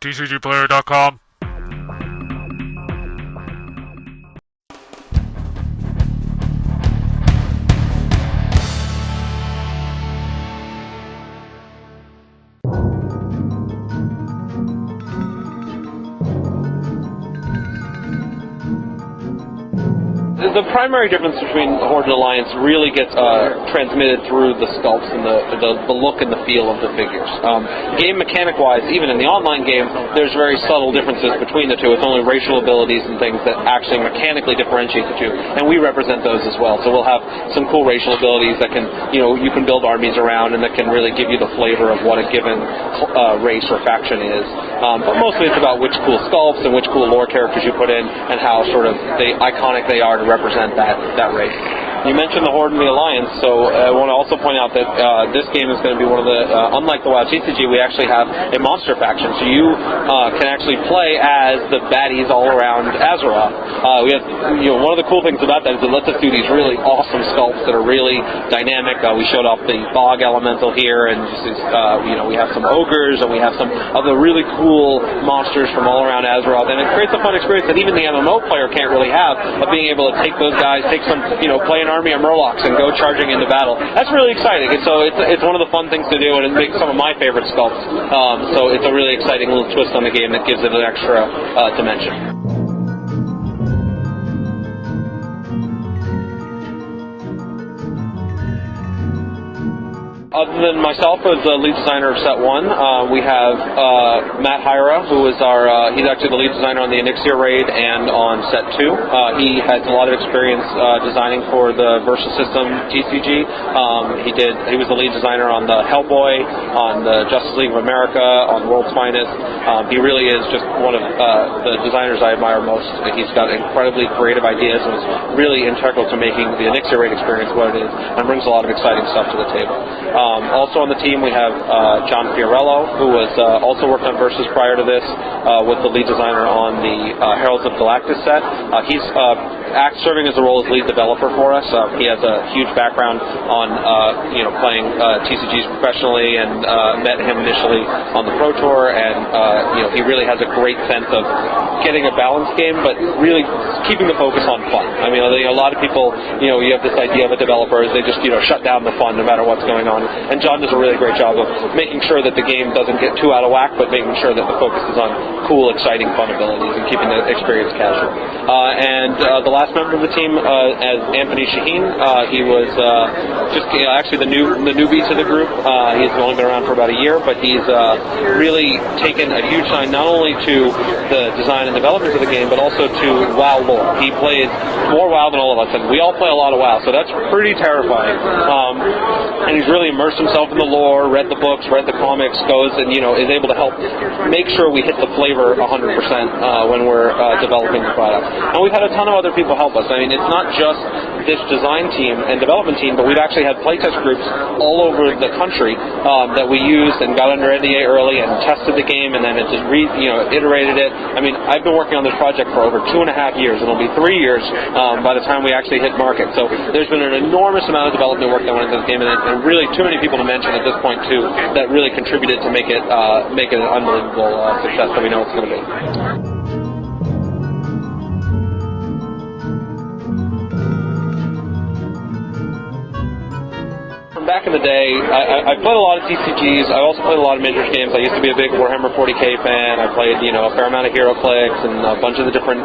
TCGplayer.com. The primary difference between Horde and Alliance really gets transmitted through the sculpts and the look and the feel of the figures. Game mechanic-wise, even in the online game, there's very subtle differences between the two. It's only racial abilities and things that actually mechanically differentiate the two, and we represent those as well. So we'll have some cool racial abilities that can, you can build armies around and that can really give you the flavor of what a given race or faction is. But mostly it's about which cool sculpts and which cool lore characters you put in and how sort of iconic they are to represent that race. You mentioned the Horde and the Alliance, so I want to also point out that this game is going to be one of the, unlike the WoW TCG, we actually have a monster faction, so you can actually play as the baddies all around Azeroth. We have, one of the cool things about that is it lets us do these really awesome sculpts that are really dynamic. We showed off the Bog Elemental here, and just we have some ogres, and we have some other really cool monsters from all around Azeroth, and it creates a fun experience that even the MMO player can't really have, of being able to take those guys, take some, play an army of Murlocs and go charging into battle. That's really exciting. And so it's one of the fun things to do, and it makes some of my favorite sculpts. So it's a really exciting little twist on the game that gives it an extra dimension. Other than myself as the lead designer of Set 1, we have Matt Hyra, who is he's actually the lead designer on the Onyxia raid and on Set 2. He has a lot of experience designing for the Versus System TCG. He was the lead designer on the Hellboy, on the Justice League of America, on World's Finest. He really is just one of the designers I admire most. He's got incredibly creative ideas and is really integral to making the Onyxia raid experience what it is, and brings a lot of exciting stuff to the table. Also on the team we have John Fiorello, who was also worked on Versus prior to this, with the lead designer on the Heralds of Galactus set. He's serving as the role as lead developer for us. He has a huge background on playing TCGs professionally, and met him initially on the Pro Tour, and he really has a great sense of getting a balanced game, but really keeping the focus on fun. I mean, a lot of people, you have this idea of a developer is they just shut down the fun no matter what's going on. And John does a really great job of making sure that the game doesn't get too out of whack, but making sure that the focus is on cool, exciting fun abilities and keeping the experience casual. And the last member of the team, as Anthony Shaheen, he was actually the newbie to the group. He's only been around for about a year, but he's really taken a huge shine not only to the design and development of the game, but also to WoW lore. He plays more WoW than all of us, and we all play a lot of WoW, so that's pretty terrifying. And he's really immersed himself in the lore, read the books, read the comics, goes and is able to help make sure we hit the flavor 100% when we're developing the product. And we've had a ton of other people help us. I mean, it's not just this design team and development team, but we've actually had playtest groups all over the country that we used and got under NDA early and tested the game, and then it just iterated it. I mean, I've been working on this project for over 2.5 years, and it'll be 3 years by the time we actually hit market. So there's been an enormous amount of development work that went into the game, and really too many people to mention at this point too that really contributed to make it an unbelievable success that we know it's going to be. Back in the day, I played a lot of TCGs. I also played a lot of miniatures games. I used to be a big Warhammer 40k fan. I played, a fair amount of HeroClix and a bunch of the different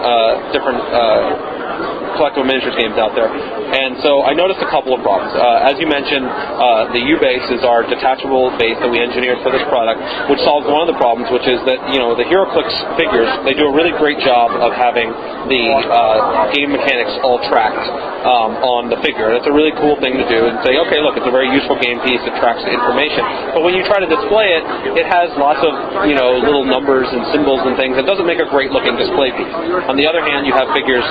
collectible miniatures games out there. And so I noticed a couple of problems. As you mentioned, the U-base is our detachable base that we engineered for this product, which solves one of the problems, which is that, the HeroClix figures, they do a really great job of having the game mechanics all tracked on the figure. That's a really cool thing to do, and say, okay, look, it's a very useful game piece, it tracks the information. But when you try to display it, it has lots of, little numbers and symbols and things. It doesn't make a great looking display piece. On the other hand, you have figures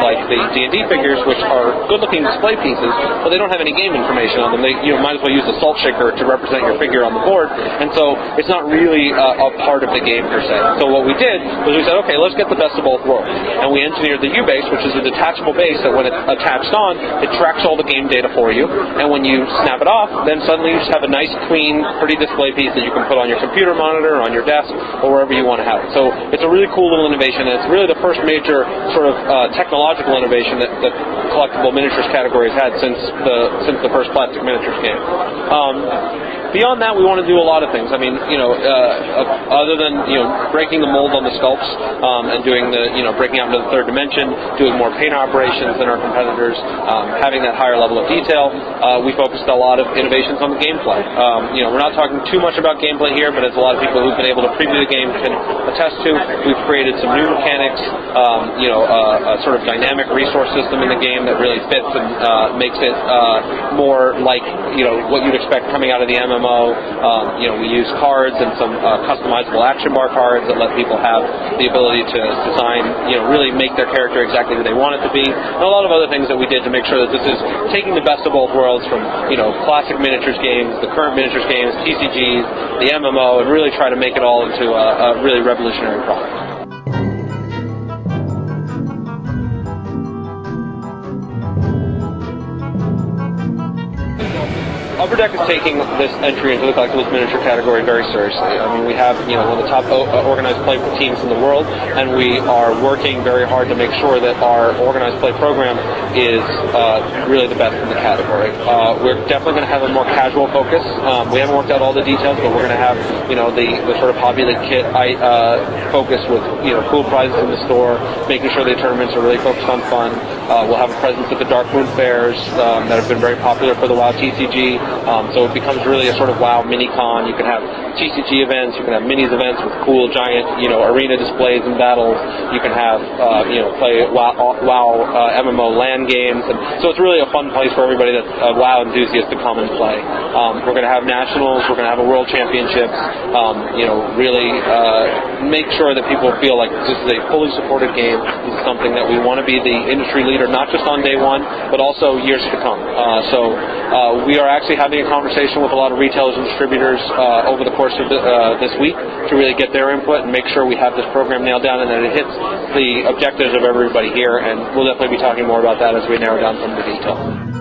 like the D&D figures, which are good-looking display pieces, but they don't have any game information on them. They might as well use a salt shaker to represent your figure on the board, and so it's not really a part of the game per se. So what we did was we said, okay, let's get the best of both worlds, and we engineered the U-base, which is a detachable base that when it's attached on, it tracks all the game data for you, and when you snap it off, then suddenly you just have a nice, clean, pretty display piece that you can put on your computer monitor, on your desk, or wherever you want to have it. So it's a really cool little innovation, and it's really the first major sort of technological innovation that the collectible miniatures category has had since the first plastic miniatures game. Beyond that, we want to do a lot of things. I mean, other than breaking the mold on the sculpts and doing breaking out into the third dimension, doing more paint operations than our competitors, having that higher level of detail, we focused a lot of innovations on the gameplay. We're not talking too much about gameplay here, but as a lot of people who've been able to preview the game can attest to, we've created some new mechanics, a sort of dynamic resource system in the game that really fits and makes it more like what you'd expect coming out of the MMO. We use cards and some customizable action bar cards that let people have the ability to design, really make their character exactly who they want it to be, and a lot of other things that we did to make sure that this is taking the best of both worlds from, classic miniatures games, the current miniatures games, TCGs, the MMO, and really try to make it all into a really revolutionary product. Upper Deck is taking this entry into the collectibles miniature category very seriously. I mean, we have one of the top organized play teams in the world, and we are working very hard to make sure that our organized play program is really the best in the category. We're definitely going to have a more casual focus. We haven't worked out all the details, but we're going to have the sort of hobby league kit focus with cool prizes in the store, making sure the tournaments are really focused on fun. We'll have a presence at the Dark Moon fairs that have been very popular for the WoW TCG. So it becomes really a sort of WoW mini-con. You can have TCG events, you can have minis events with cool giant, arena displays and battles. You can have, play WoW MMO LAN games. And so it's really a fun place for everybody that's a WoW enthusiast to come and play. We're going to have nationals, we're going to have a world championships, really make sure that people feel like this is a fully supported game. This is something that we want to be the industry leader, not just on day one, but also years to come. So we are actually having a conversation with a lot of retailers and distributors over the course of this week to really get their input and make sure we have this program nailed down and that it hits the objectives of everybody here, and we'll definitely be talking more about that as we narrow down some of the details.